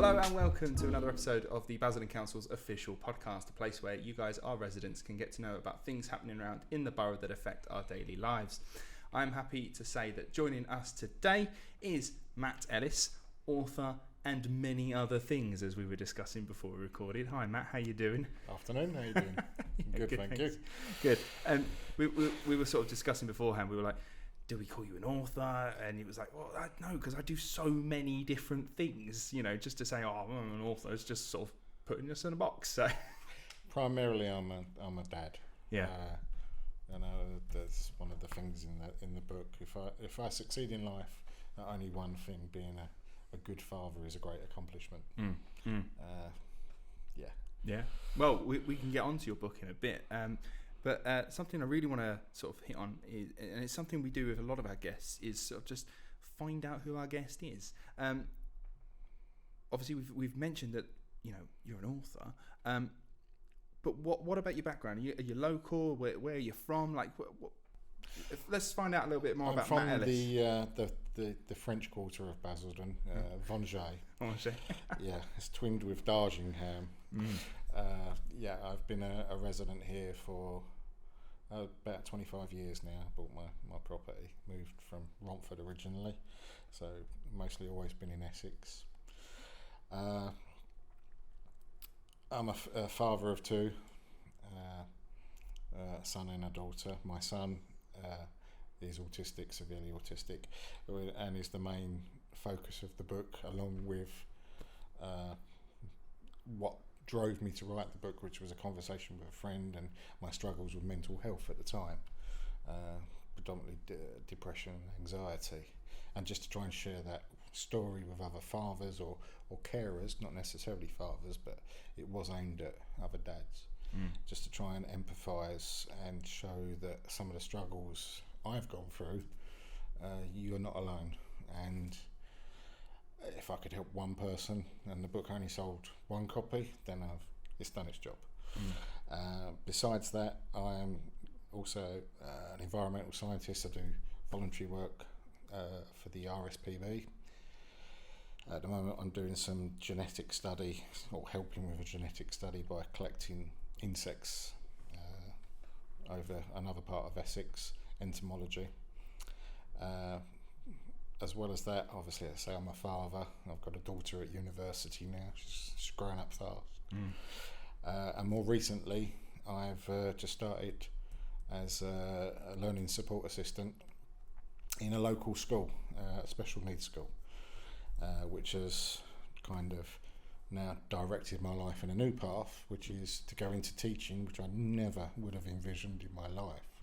Hello and welcome to another episode of the Basildon Council's official podcast, a place where you guys, our residents, can get to know about things happening around in the borough that affect our daily lives. I'm happy to say that joining us today is Matt Ellis, author and many other things, as we were discussing before we recorded. Hi Matt, how you doing? Afternoon, how you doing? Good, thank you. Good. And we were sort of discussing beforehand, we were like, do we call you an author? And he was like, well, no, because I do so many different things, you know, just to say, oh, I'm an author, it's just sort of putting us in a box. So primarily I'm a dad. Yeah. You know, that's one of the things in the book. If I succeed in life, only one thing, being a good father, is a great accomplishment. Yeah. Well, we can get onto your book in a bit. But something I really want to sort of hit on is, and it's something we do with a lot of our guests, is sort of just find out who our guest is. Obviously, we've mentioned that, you know, you're an author. But what about your background? Are you local? Where are you from? Like, let's find out a little bit more about Matt Ellis. I'm from the French quarter of Basildon, Vangey. Vangey. Yeah, it's twinned with Dargingham. I've been a resident here for about 25 years now. Bought my property, moved from Romford originally, so mostly always been in Essex. I'm a father of two, a son and a daughter. My son is autistic, severely autistic, and is the main focus of the book, along with what drove me to write the book, which was a conversation with a friend and my struggles with mental health at the time, predominantly depression and anxiety, and just to try and share that story with other fathers or carers, not necessarily fathers, but it was aimed at other dads, just to try and empathise and show that some of the struggles I've gone through, you're not alone. And if I could help one person, and the book only sold one copy, then it's done its job. Besides that, I am also an environmental scientist. I do voluntary work for the RSPB. At the moment, I'm doing some genetic study, or helping with a genetic study, by collecting insects over another part of Essex, entomology. As well as that, obviously, I say I'm a father. I've got a daughter at university now. She's growing up fast. And more recently, I've just started as a learning support assistant in a local school, a special needs school, which has kind of now directed my life in a new path, which is to go into teaching, which I never would have envisioned in my life,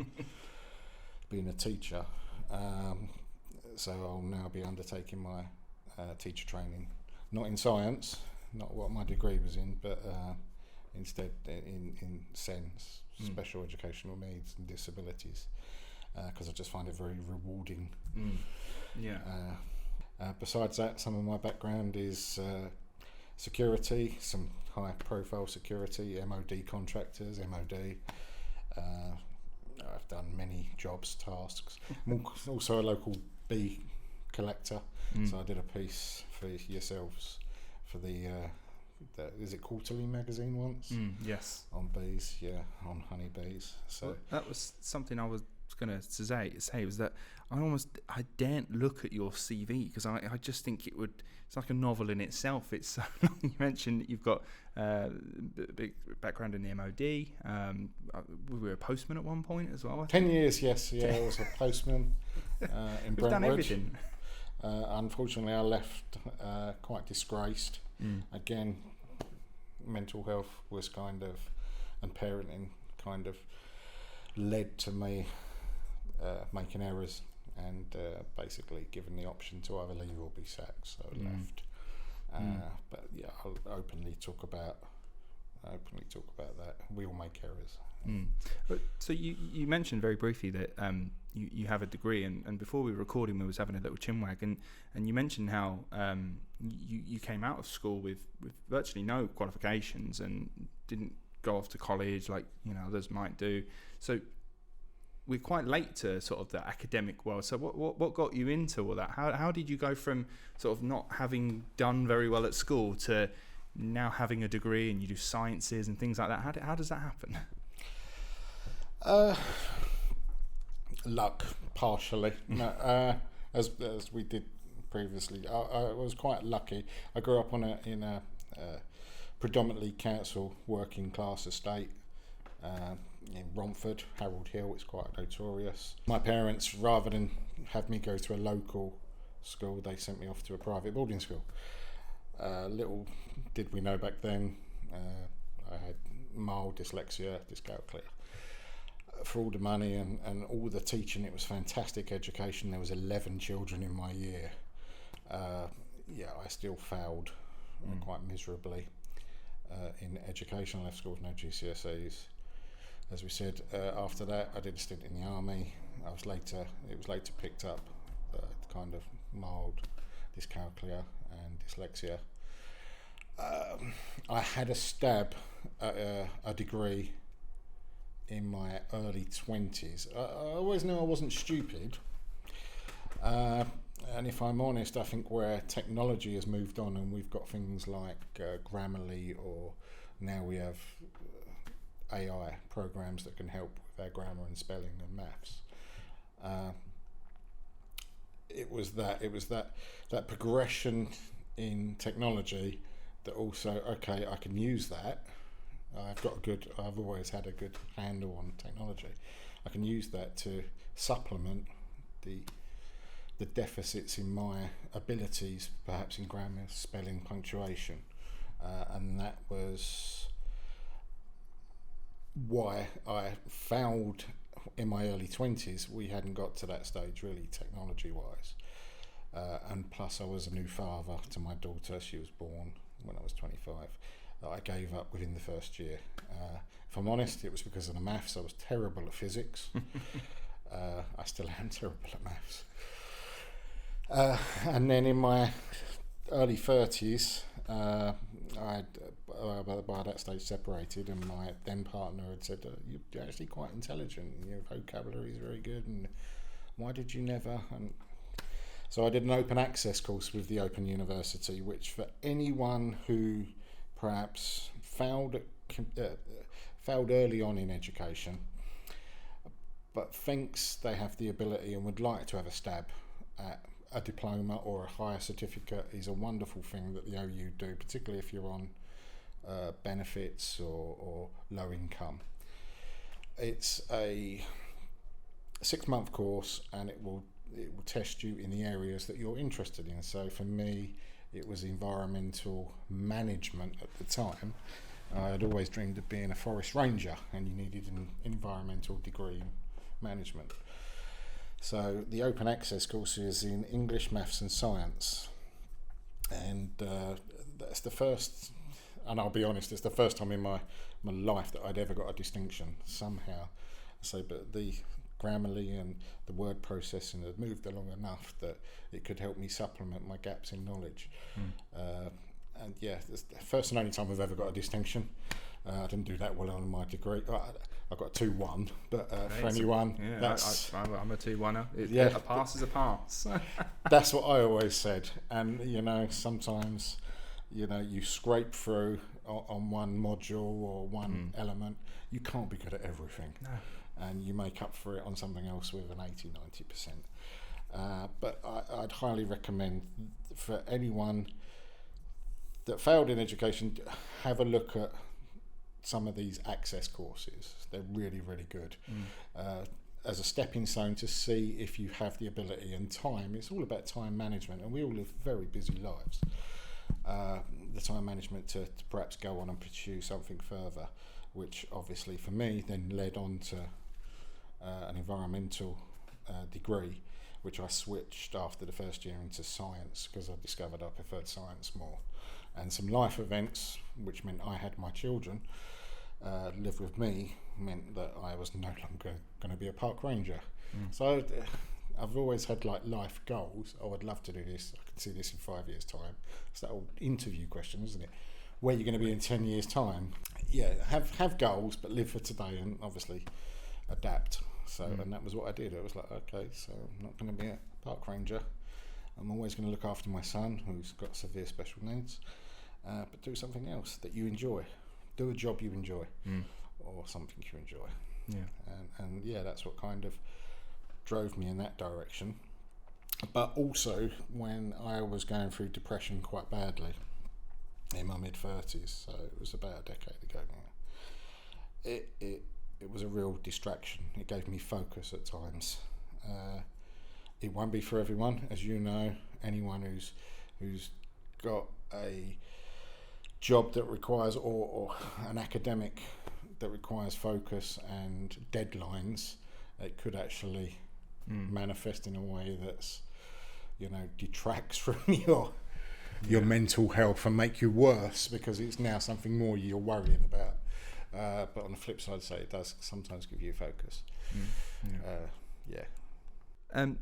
being a teacher. So I'll now be undertaking my teacher training, not in science, not what my degree was in, but instead in SENS, special educational needs and disabilities, because I just find it very rewarding. Besides that, some of my background is security, some high profile security, MOD contractors, MOD. I've done many jobs, tasks. I'm also a local bee collector, so I did a piece for yourselves for the is it Quarterly magazine once? Yes. On bees, on honeybees. So well, that was something I was going to say was that I daren't look at your CV, because I just think it's like a novel in itself. It's so long. You mentioned that you've got a big background in the MOD. We were a postman at one point as well. 10 years, yes. Yeah, I was a postman in We've Brentwood. done everything. Unfortunately, I left quite disgraced. Again, mental health was kind of, and parenting kind of led to me making errors, and basically given the option to either leave or be sacked, so I left. But yeah, I'll openly talk about that. We all make errors. But, so you mentioned very briefly that you have a degree, and before we were recording, we was having a little chinwag, and you mentioned how you came out of school with virtually no qualifications and didn't go off to college like, you know, others might do. So we're quite late to sort of the academic world. So what got you into all that? How did you go from sort of not having done very well at school to now having a degree and you do sciences and things like that? How does that happen? Luck, partially. No, as we did previously, I was quite lucky. I grew up in a predominantly council working class estate in Romford. Harold Hill is quite notorious. My parents, rather than have me go to a local school, they sent me off to a private boarding school. Little did we know back then, I had mild dyslexia, dyscalculia. For all the money and all the teaching, it was fantastic education. There was 11 children in my year. I still failed quite miserably in education. I left school with no GCSEs. As we said, after that, I did a stint in the army. It was later picked up, kind of mild dyscalculia and dyslexia. I had a stab at a degree in my early 20s. I always knew I wasn't stupid. And if I'm honest, I think where technology has moved on and we've got things like Grammarly, or now we have AI programs that can help with our grammar and spelling and maths. It was that progression in technology that also, okay, I can use that. I've always had a good handle on technology. I can use that to supplement the deficits in my abilities, perhaps in grammar, spelling, punctuation, and that was why I found in my early 20s we hadn't got to that stage really technology-wise, and plus I was a new father to my daughter. She was born when I was 25. I gave up within the first year. If I'm honest, it was because of the maths. I was terrible at physics. I still am terrible at maths. And then in my early 30s, I'd by that stage separated, and my then partner had said, you're actually quite intelligent and your vocabulary is very good, and why did you never? And so I did an open access course with the Open University, which for anyone who perhaps failed early on in education, but thinks they have the ability and would like to have a stab at a diploma or a higher certificate, is a wonderful thing that the OU do, particularly if you're on benefits or low income. It's a 6-month course, and it will test you in the areas that you're interested in. So for me, it was environmental management at the time. I had always dreamed of being a forest ranger, and you needed an environmental degree in management. So the open access course is in English, Maths and Science. And that's the first, and I'll be honest, it's the first time in my life that I'd ever got a distinction somehow. So, but the Grammarly and the word processing had moved along enough that it could help me supplement my gaps in knowledge. And yeah, it's the first and only time I've ever got a distinction. I didn't do that well on my degree. I got 2-1, but for anyone, that's... I'm a 2-1er. A pass is a pass. That's what I always said. And, sometimes, you scrape through on one module or one element. You can't be good at everything. No. And you make up for it on something else with an 80-90%. But I'd highly recommend for anyone that failed in education, have a look at some of these access courses. They're really, really good. As a stepping stone to see if you have the ability and time. It's all about time management, and we all live very busy lives. The time management to perhaps go on and pursue something further, which obviously for me then led on to an environmental degree, which I switched after the first year into science because I discovered I preferred science more. And some life events, which meant I had my children live with me, meant that I was no longer going to be a park ranger. So I've always had life goals. Oh, I'd love to do this. I can see this in 5 years' time. It's that old interview question, isn't it? Where are you going to be in 10 years' time? Yeah, have goals, but live for today and obviously adapt So, and that was what I did. It was like, okay, so I'm not going to be a park ranger. I'm always going to look after my son, who's got severe special needs, but do something else that you enjoy. Do a job you enjoy, or something you enjoy. Yeah. And yeah, that's what kind of drove me in that direction. But also, when I was going through depression quite badly in my mid-30s, so it was about a decade ago now, it was a real distraction. It gave me focus at times. It won't be for everyone, as you know. Anyone who's got a job that requires, or an academic that requires focus and deadlines, it could actually manifest in a way that's, detracts from your mental health and make you worse, because it's now something more you're worrying about. But on the flip side, say it does sometimes give you focus.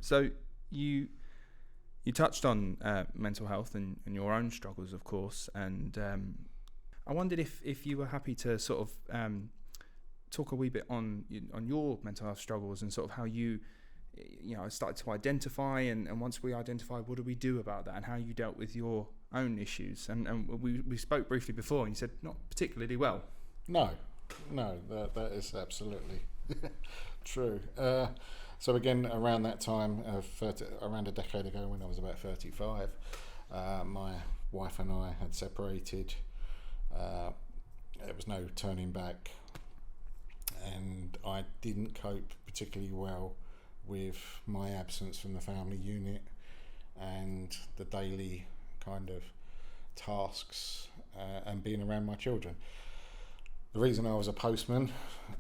So you touched on mental health and your own struggles, of course, and I wondered if you were happy to sort of talk a wee bit on your mental health struggles and sort of how you started to identify, and once we identify, what do we do about that, and how you dealt with your own issues. And we spoke briefly before, and you said not particularly well. No, that is absolutely true. So again, around that time, around a decade ago, when I was about 35, my wife and I had separated. There was no turning back, and I didn't cope particularly well with my absence from the family unit and the daily kind of tasks and being around my children. The reason I was a postman,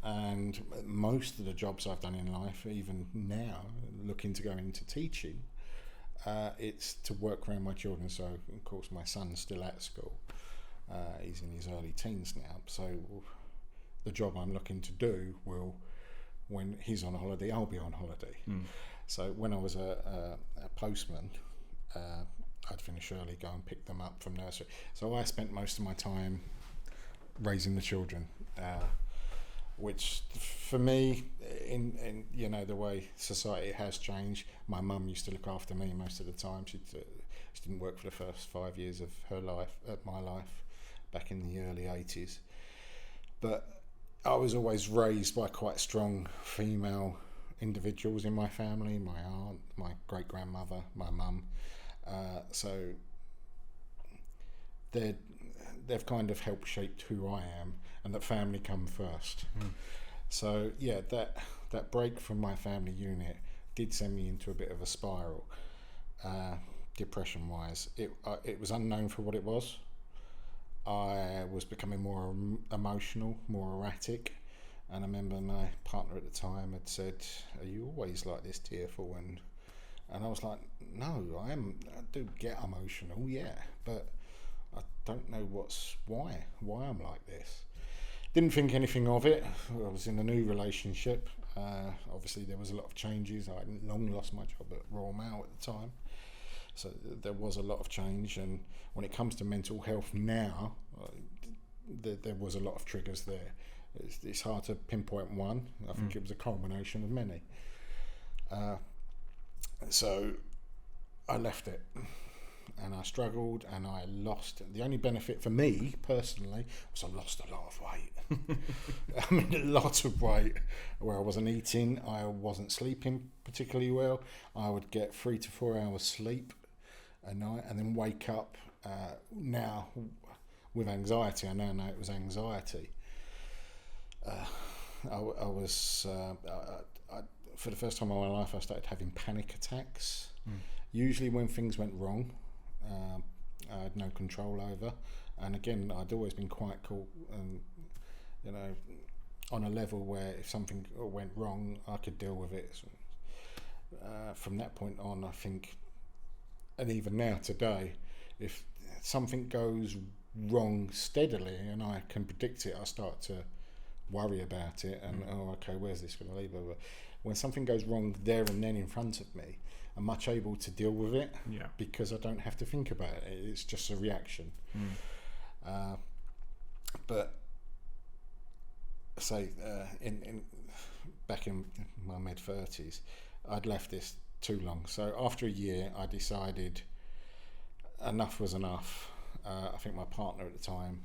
and most of the jobs I've done in life, even now, looking to go into teaching, it's to work around my children. So, of course, my son's still at school. He's in his early teens now. So the job I'm looking to do will, when he's on holiday, I'll be on holiday. So when I was a postman, I'd finish early, go and pick them up from nursery. So I spent most of my time raising the children, which for me, in the way society has changed, my mum used to look after me most of the time. She didn't work for the first 5 years of her life, my life, back in the early 80s. But I was always raised by quite strong female individuals in my family, my aunt, my great-grandmother, my mum. So they've kind of helped shape who I am, and that family come first. So yeah, that break from my family unit did send me into a bit of a spiral, depression-wise. It was unknown for what it was. I was becoming more emotional, more erratic, and I remember my partner at the time had said, "Are you always like this, tearful?" And I was like, "No, I do get emotional, yeah, but I don't know why I'm like this." Didn't think anything of it. I was in a new relationship. Obviously, there was a lot of changes. I had long lost my job at Royal Mail at the time. So there was a lot of change, and when it comes to mental health now, there was a lot of triggers there. It's hard to pinpoint one. I think it was a culmination of many. So I left it, and I struggled, and I lost. The only benefit for me personally was I lost a lot of weight. I mean, a lot of weight, where I wasn't eating, I wasn't sleeping particularly well. I would get 3 to 4 hours sleep a night and then wake up now with anxiety. I now know it was anxiety. I was for the first time in my life, I started having panic attacks. Usually when things went wrong, I had no control over. And again, I'd always been quite cool and, on a level where if something went wrong, I could deal with it. From that point on, I think, and even now today, if something goes wrong steadily and I can predict it, I start to worry about it and where's this going to lead? But when something goes wrong there and then in front of me, I'm much able to deal with it because I don't have to think about it. It's just a reaction. But say back in my mid-30s, I'd left this too long. So after a year, I decided enough was enough. I think my partner at the time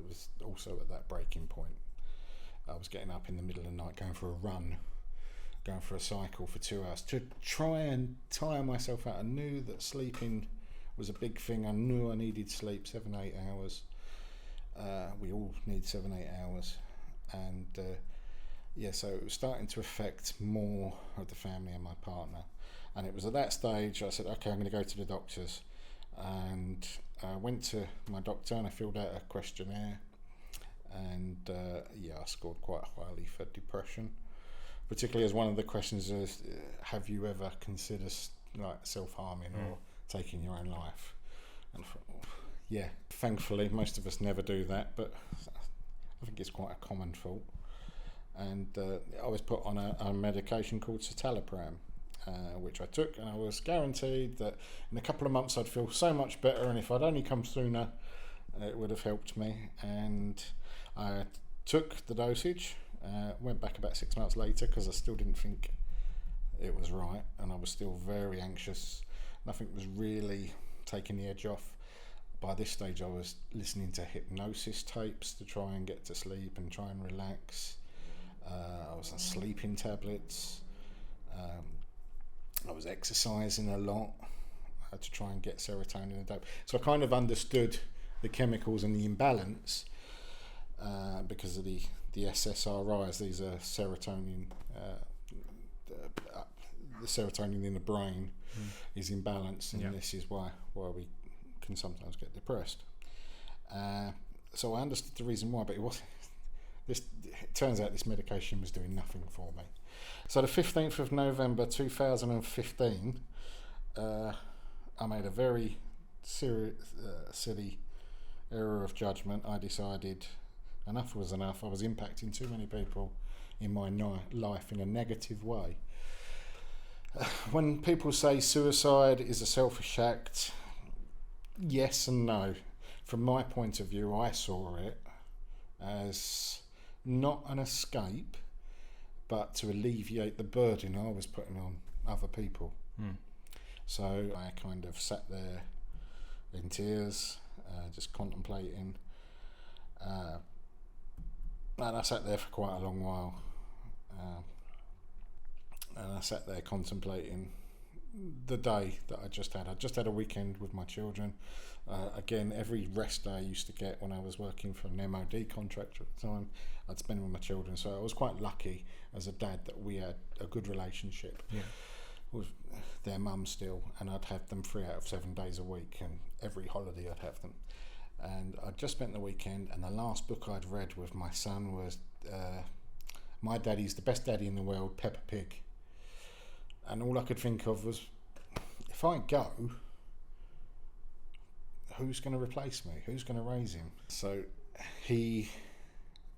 was also at that breaking point. I was getting up in the middle of the night, going for a run, going for a cycle for 2 hours to try and tire myself out. I knew that sleeping was a big thing. I knew I needed sleep, 7-8 hours. We all need 7-8 hours. And so it was starting to affect more of the family and my partner. And it was at that stage I said, okay, I'm going to go to the doctors. And I went to my doctor and I filled out a questionnaire. And I scored quite highly for depression. Particularly as one of the questions is, have you ever considered self-harming or taking your own life? And thankfully most of us never do that, but I think it's quite a common thought. And I was put on a medication called citalopram, which I took, and I was guaranteed that in a couple of months I'd feel so much better, and if I'd only come sooner it would have helped me. And I took the dosage, went back about 6 months later because I still didn't think it was right, and I was still very anxious. Nothing was really taking the edge off. By this stage I was listening to hypnosis tapes to try and get to sleep and try and relax. I was on sleeping tablets. I was exercising a lot to try and get serotonin and dope. So I kind of understood the chemicals and the imbalance because of the SSRIs. These are serotonin. The serotonin in the brain is imbalanced, and this is why we can sometimes get depressed. So I understood the reason why, but it turns out this medication was doing nothing for me. So the 15th of November 2015, I made a very silly error of judgment. I decided enough was enough. I was impacting too many people in my life in a negative way. When people say suicide is a selfish act, yes and no. From my point of view, I saw it as not an escape, but to alleviate the burden I was putting on other people. So I kind of sat there in tears, just contemplating. And I sat there for quite a long while. And I sat there contemplating the day that I just had. I just had a weekend with my children. Again, every rest day I used to get when I was working for an MOD contractor at the time, I'd spend with my children. So I was quite lucky as a dad that we had a good relationship with their mum still, and I'd have them 3 out of 7 days a week, and every holiday I'd have them. And I'd just spent the weekend, and the last book I'd read with my son was My Daddy's the Best Daddy in the World, Peppa Pig. And all I could think of was, if I go, who's going to replace me? Who's going to raise him? So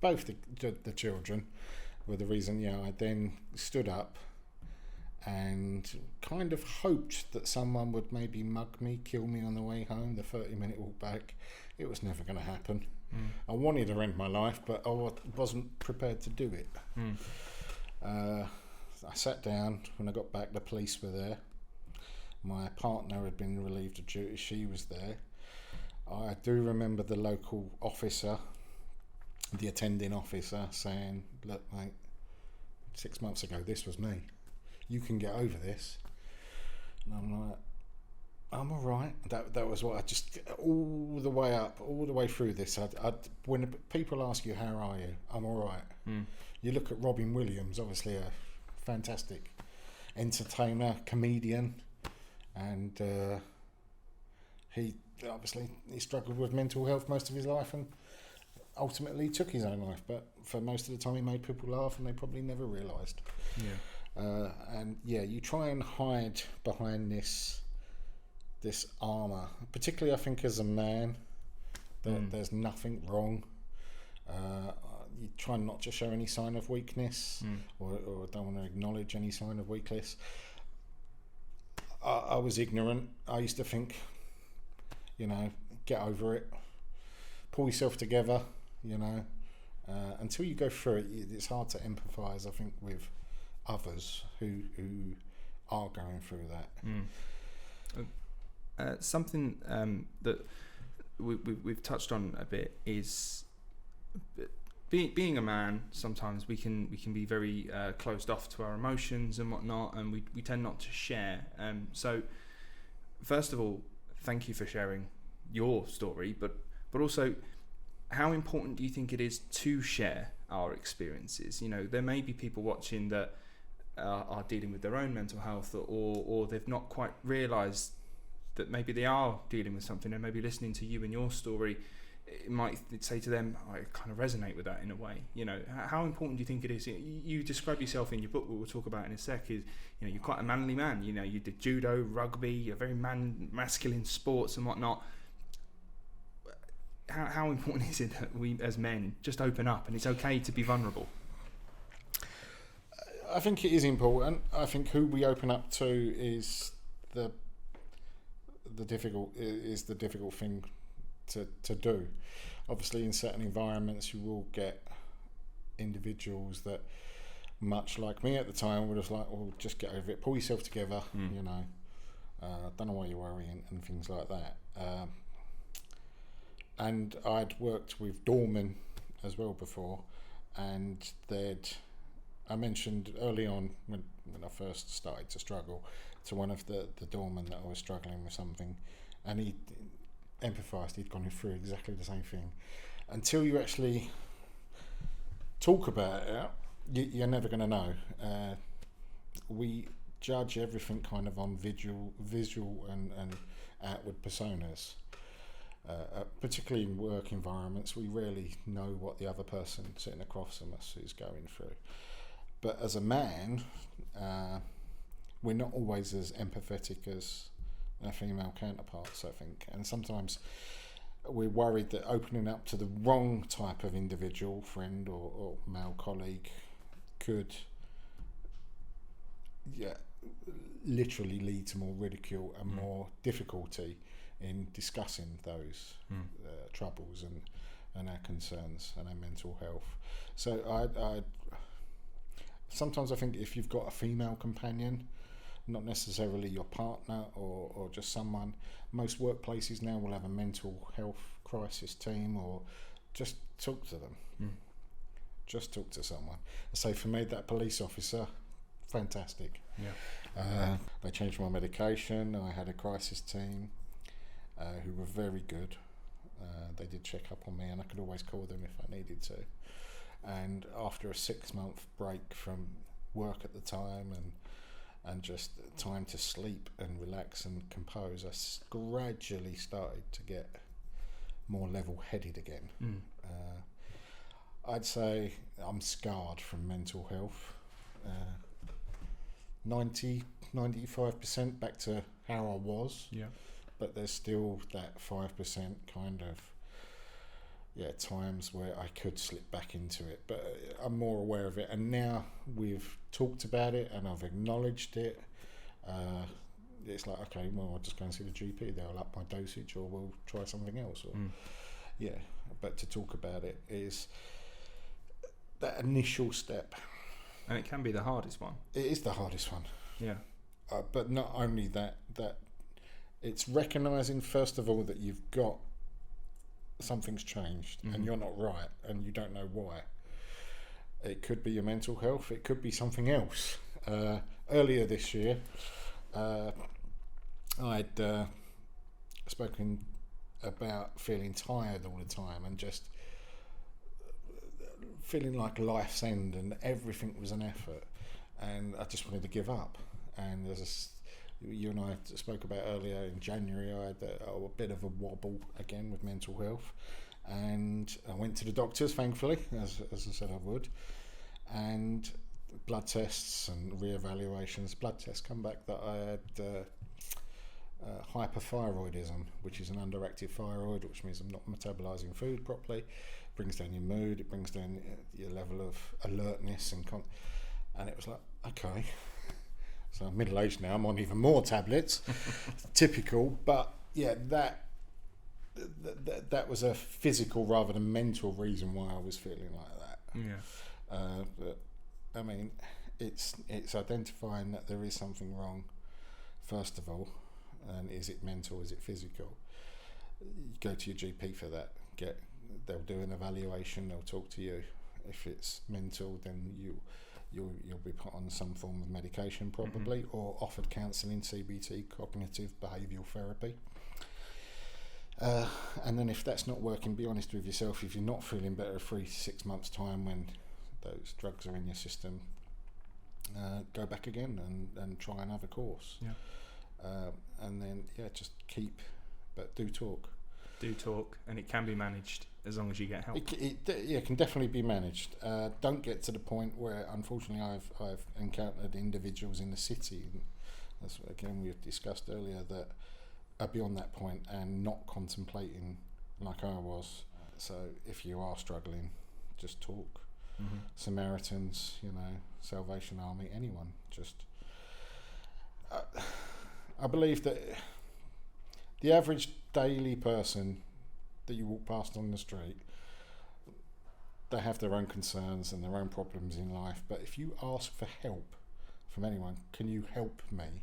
both the children were the reason. I then stood up and kind of hoped that someone would maybe mug me, kill me on the way home, the 30-minute walk back. It was never going to happen. I wanted to end my life, but I wasn't prepared to do it. I sat down. When I got back, the police were there. My partner had been relieved of duty. She was there. I do remember the local officer, the attending officer, saying, "Look, mate, 6 months ago, this was me. You can get over this." And I'm like, I'm all right. That was what I just, all the way up, all the way through this. When people ask you, how are you? I'm all right. You look at Robin Williams, obviously a fantastic entertainer, comedian, and he struggled with mental health most of his life and ultimately took his own life. But for most of the time, he made people laugh, and they probably never realised. You try and hide behind this armour, particularly I think as a man, that there's nothing wrong. You try not to show any sign of weakness, or don't want to acknowledge any sign of weakness. I was ignorant. I used to think, get over it, pull yourself together, Until you go through it, it's hard to empathise, I think, with others who are going through that. Something that we've touched on a bit is being a man. Sometimes we can be very closed off to our emotions and whatnot, and we tend not to share. So first of all, thank you for sharing your story, but also, how important do you think it is to share our experiences? You know, there may be people watching that are dealing with their own mental health, or they've not quite realised that maybe they are dealing with something, and maybe listening to you and your story, it might say to them, I kind of resonate with that in a way. You know, how important do you think it is? You describe yourself in your book, we'll talk about in a sec, is, you know, you're quite a manly man. You know, you did judo, rugby, you're very masculine sports and whatnot. How important is it that we as men just open up, and it's okay to be vulnerable? I think it is important. I think who we open up to is the difficult thing to do. Obviously, in certain environments, you will get individuals that, much like me at the time, would have like, well, just get over it, pull yourself together, you know, don't know why you're worrying, and things like that. And I'd worked with doormen as well before, and I mentioned early on when I first started to struggle to one of the doormen that I was struggling with something, and he empathised. He'd gone through exactly the same thing. Until you actually talk about it, you're never going to know. We judge everything kind of on visual and outward personas. Particularly in work environments, we rarely know what the other person sitting across from us is going through. But as a man, we're not always as empathetic as our female counterparts, I think. And sometimes we're worried that opening up to the wrong type of individual, friend or male colleague, could literally lead to more ridicule and more difficulty in discussing those troubles and our concerns and our mental health. So I sometimes I think if you've got a female companion, not necessarily your partner or just someone, most workplaces now will have a mental health crisis team, or just talk to them. Just talk to someone. So for me, that police officer, fantastic. They changed my medication. I had a crisis team who were very good. They did check up on me, and I could always call them if I needed to. And after a 6-month break from work at the time and just time to sleep and relax and compose, I gradually started to get more level-headed again. I'd say I'm scarred from mental health. 95% back to how I was. But there's still that 5% kind of times where I could slip back into it, but I'm more aware of it, and now we've talked about it and I've acknowledged it. It's like, okay, well, I'll just go and see the GP, they'll up my dosage, or we'll try something else, or but to talk about it is that initial step, and it can be the hardest one. It is the hardest one, but not only that it's recognising, first of all, that you've got something's changed and you're not right and you don't know why. It could be your mental health, it could be something else. Earlier this year, I'd spoken about feeling tired all the time and just feeling like life's end and everything was an effort, and I just wanted to give up. And you and I spoke about earlier in January, I had a bit of a wobble again with mental health, and I went to the doctors, thankfully, as I said I would, and blood tests and re-evaluations. Blood tests come back that I had hyperthyroidism, which is an underactive thyroid, which means I'm not metabolising food properly. It brings down your mood, it brings down your level of alertness, and it was like, okay. So I'm middle-aged now, I'm on even more tablets, typical, but yeah, that that was a physical rather than mental reason why I was feeling like that. But I mean, it's identifying that there is something wrong first of all, and is it mental, is it physical? You go to your GP for that. They'll do an evaluation, they'll talk to you. If it's mental, then you'll be put on some form of medication probably, or offered counselling, CBT, cognitive behavioural therapy. And then if that's not working, be honest with yourself. If you're not feeling better 3 to 6 months time when those drugs are in your system, go back again and try another course. And then just but do talk. And it can be managed as long as you get help. It can definitely be managed. Don't get to the point where, unfortunately, I've encountered individuals in the city, and that's again we've discussed earlier, that are beyond that point and not contemplating like I was. So if you are struggling, just talk. Samaritans, Salvation Army, anyone. Just I believe that the average daily person that you walk past on the street, they have their own concerns and their own problems in life, but if you ask for help from anyone, can you help me,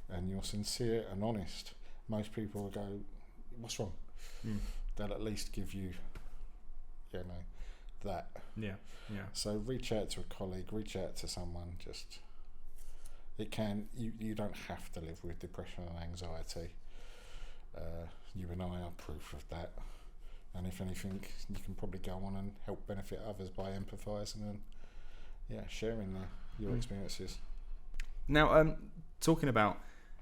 and you're sincere and honest, most people will go, what's wrong? They'll at least give you that. So reach out to a colleague, reach out to someone. Just you don't have to live with depression and anxiety. You and I are proof of that, and if anything, you can probably go on and help benefit others by empathising and sharing your experiences. Now, talking about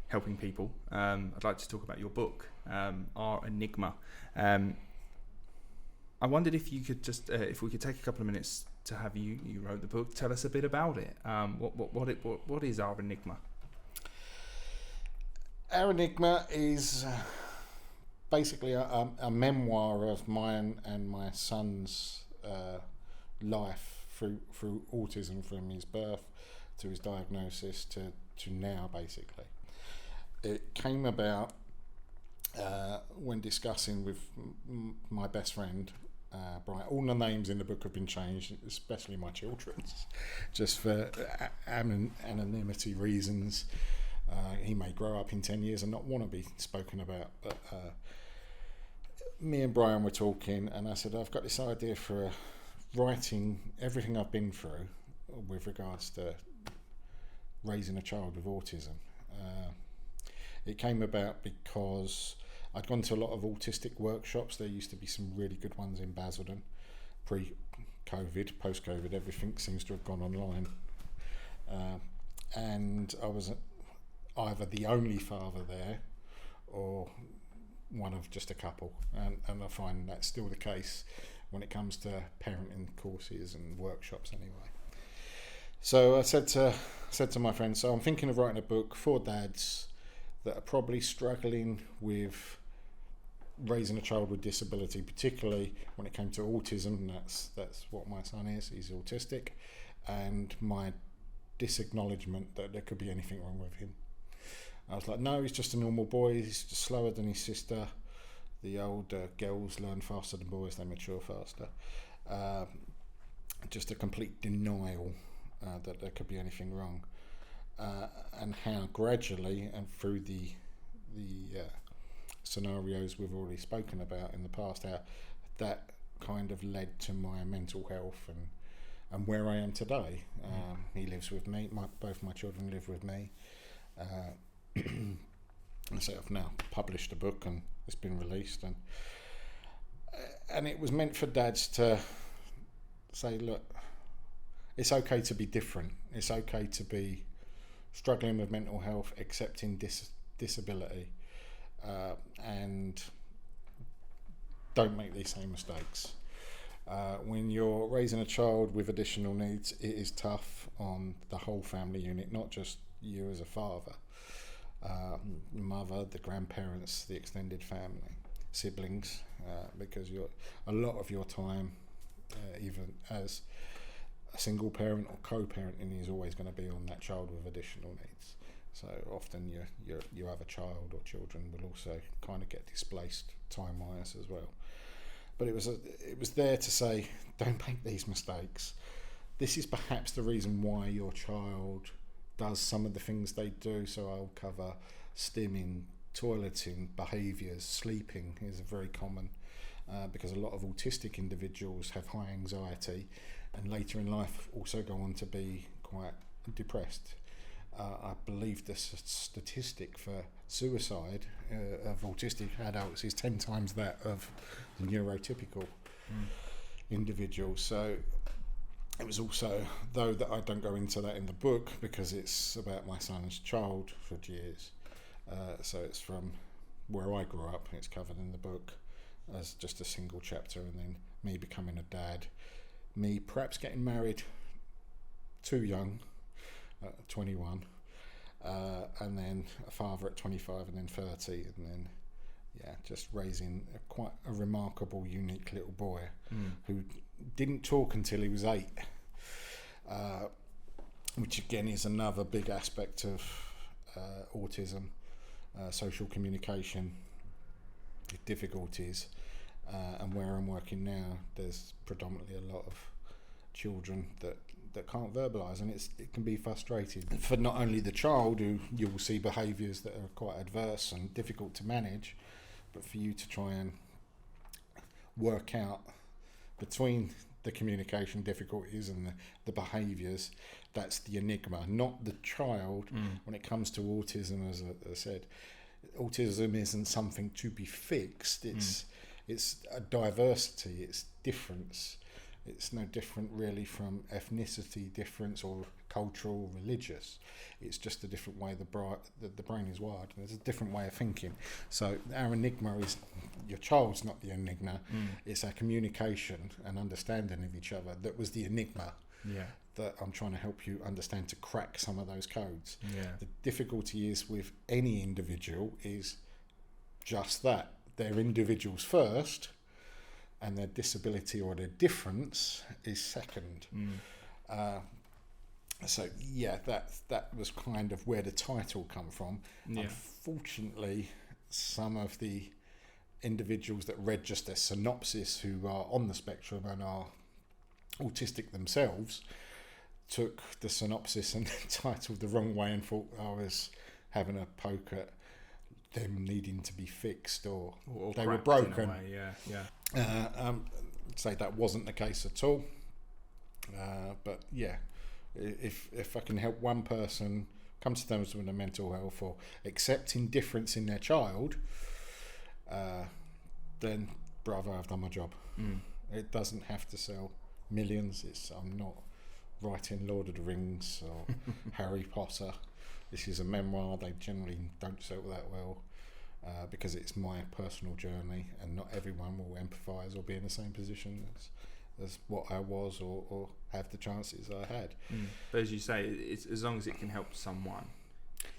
helping people, I'd like to talk about your book, Our Enigma. I wondered if you could just, if we could take a couple of minutes to have you wrote the book, tell us a bit about it. What is Our Enigma? Our Enigma is basically a memoir of mine and my son's life through autism, from his birth to his diagnosis to now, basically. It came about when discussing with my best friend, Brian. All the names in the book have been changed, especially my children's, just for anonymity reasons. He may grow up in 10 years and not want to be spoken about, but me and Brian were talking, and I said, I've got this idea for writing everything I've been through with regards to raising a child with autism. It came about because I'd gone to a lot of autistic workshops. There used to be some really good ones in Basildon, pre-COVID, post-COVID, everything seems to have gone online. And I was either the only father there or one of just a couple, and I find that's still the case when it comes to parenting courses and workshops anyway. So I said to my friend, so I'm thinking of writing a book for dads that are probably struggling with raising a child with disability, particularly when it came to autism. That's what my son is. He's autistic, and my disacknowledgement that there could be anything wrong with him. I was like, no, he's just a normal boy. He's just slower than his sister. The old girls learn faster than boys. They mature faster. Just a complete denial that there could be anything wrong. And how gradually and through the scenarios we've already spoken about in the past, how that kind of led to my mental health and where I am today. He lives with me. Both my children live with me. So I've now published a book and it's been released, and it was meant for dads to say, look, it's okay to be different. It's okay to be struggling with mental health, accepting disability, and don't make these same mistakes. When you're raising a child with additional needs, it is tough on the whole family unit, not just you as a father, mother, the grandparents, the extended family, siblings, because a lot of your time, even as a single parent or co-parenting, is always going to be on that child with additional needs. So often your other child or children will also kind of get displaced time-wise as well. But it was there to say, don't make these mistakes. This is perhaps the reason why your child does some of the things they do. So I'll cover stimming, toileting, behaviours, sleeping is very common, because a lot of autistic individuals have high anxiety and later in life also go on to be quite depressed. I believe the statistic for suicide of autistic adults is 10 times that of the neurotypical individuals. So it was also, though that I don't go into that in the book because it's about my son's childhood years, so it's from where I grew up, it's covered in the book as just a single chapter, and then me becoming a dad, me perhaps getting married too young, 21, and then a father at 25 and then 30, and then just raising quite a remarkable, unique little boy who didn't talk until he was 8, which again is another big aspect of autism, social communication difficulties, and where I'm working now, there's predominantly a lot of children that can't verbalise, and it can be frustrating for not only the child, who you will see behaviours that are quite adverse and difficult to manage, but for you to try and work out between the communication difficulties and the behaviours. That's the enigma, not the child. When it comes to autism, as I said, autism isn't something to be fixed. It's a diversity, it's difference. It's no different really from ethnicity difference or cultural, religious. It's just a different way the brain is wired. There's a different way of thinking. So our enigma is, your child's not the enigma. It's our communication and understanding of each other that was the enigma. That I'm trying to help you understand, to crack some of those codes. The difficulty is with any individual is just that. They're individuals first, and their disability or their difference is second. So that was kind of where the title come from. Unfortunately, some of the individuals that read just their synopsis, who are on the spectrum and are autistic themselves, took the synopsis and titled the wrong way and thought I was having a poke at them needing to be fixed or they were broken. Say that wasn't the case at all. But if I can help one person come to terms with their mental health or accepting difference in their child, then bravo, I've done my job. It doesn't have to sell millions. I'm not writing Lord of the Rings or Harry Potter. This is a memoir. They generally don't sell that well because it's my personal journey, and not everyone will empathise or be in the same position as what I was or have the chances I had. But as you say, it's as long as it can help someone.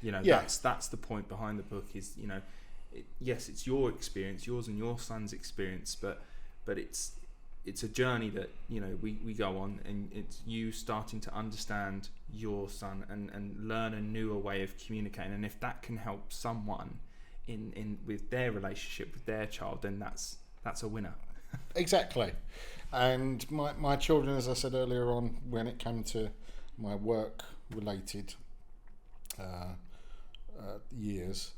That's the point behind the book. Is yes, it's your experience, yours and your son's experience, but it's a journey that we go on, and it's you starting to understand your son and learn a newer way of communicating. And if that can help someone in with their relationship with their child, then that's a winner. Exactly. And my children, as I said earlier on, when it came to my work related years,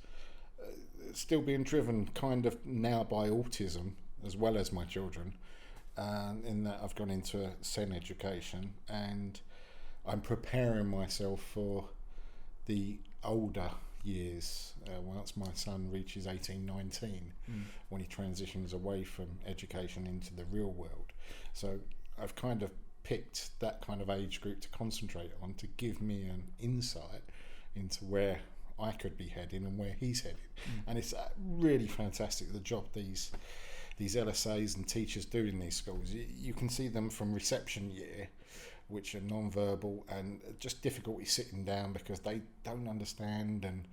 still being driven kind of now by autism as well as my children. In that I've gone into SEN education, and I'm preparing myself for the older years once my son reaches 18, 19, when he transitions away from education into the real world. So I've kind of picked that kind of age group to concentrate on, to give me an insight into where I could be heading and where he's heading. And it's really fantastic, the job these LSAs and teachers do in these schools. You can see them from reception year, which are non-verbal and just difficulty sitting down because they don't understand, and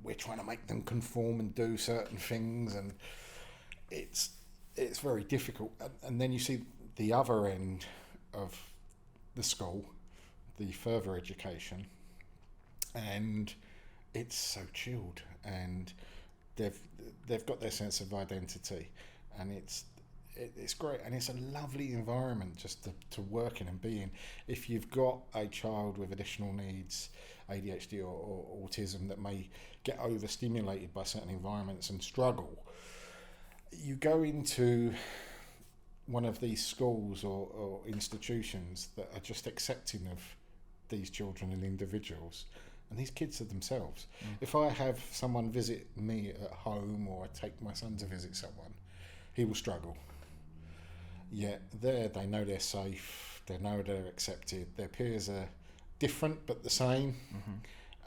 we're trying to make them conform and do certain things, and it's very difficult. And then you see the other end of the school, the further education, and it's so chilled, and they've got their sense of identity, and it's great, and it's a lovely environment just to work in and be in. If you've got a child with additional needs, ADHD or autism, that may get overstimulated by certain environments and struggle, you go into one of these schools or institutions that are just accepting of these children and individuals, and these kids are themselves. If I have someone visit me at home, or I take my son to visit someone, he will struggle. Yet there, they know they're safe, they know they're accepted, their peers are different but the same.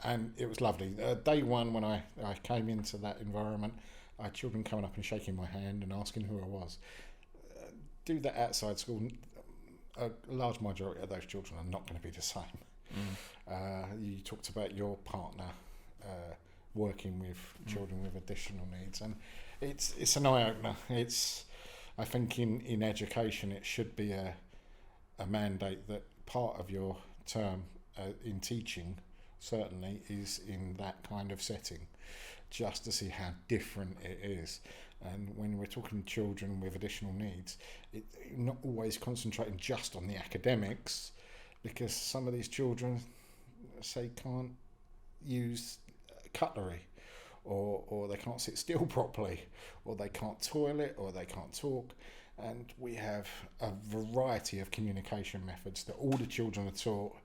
And it was lovely. Day one, when I came into that environment, I had children coming up and shaking my hand and asking who I was. Do that outside school, a large majority of those children are not going to be the same. You talked about your partner working with children with additional needs, and it's an eye-opener. I think in education it should be a mandate that part of your term in teaching certainly is in that kind of setting, just to see how different it is. And when we're talking children with additional needs, not always concentrating just on the academics, because some of these children, say, can't use cutlery, or they can't sit still properly, or they can't toilet, or they can't talk. And we have a variety of communication methods that all the children are taught.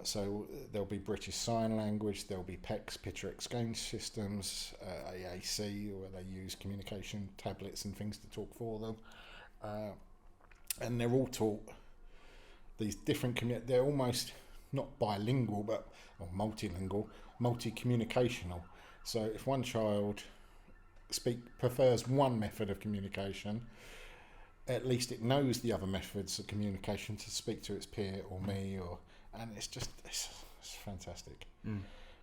So there'll be British Sign Language, there'll be PECS, Picture Exchange Systems, AAC, where they use communication tablets and things to talk for them. And they're all taught these different they're almost not bilingual, or multilingual, multi-communicational. So if one child prefers one method of communication, at least it knows the other methods of communication to speak to its peer or me, and it's fantastic.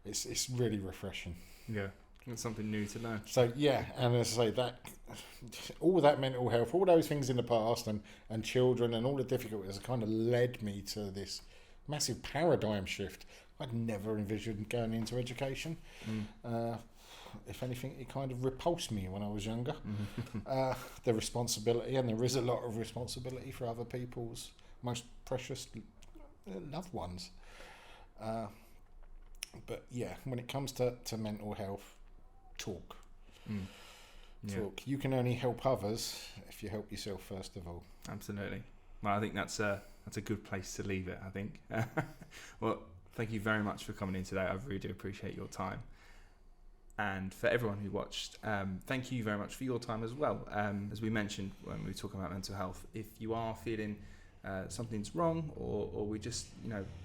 It's really refreshing. Yeah, it's something new to learn. So yeah, and as I say, that all that mental health, all those things in the past, and children and all the difficulties, kind of led me to this massive paradigm shift. I'd never envisioned going into education. If anything, it kind of repulsed me when I was younger. The responsibility, and there is a lot of responsibility for other people's most precious loved ones. But yeah, when it comes to mental health, talk. Talk. You can only help others if you help yourself first of all. Absolutely. Well, I think that's a good place to leave it, I think. Well, thank you very much for coming in today. I really do appreciate your time. And for everyone who watched, thank you very much for your time as well. As we mentioned when we were talking about mental health, if you are feeling something's wrong, or we just,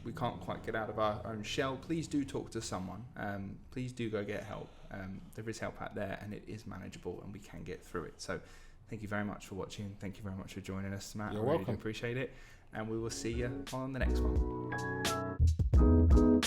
we can't quite get out of our own shell, please do talk to someone. Please do go get help. There is help out there, and it is manageable, and we can get through it. So thank you very much for watching. Thank you very much for joining us, Matt. You're I really welcome. do appreciate it. And we will see you on the next one.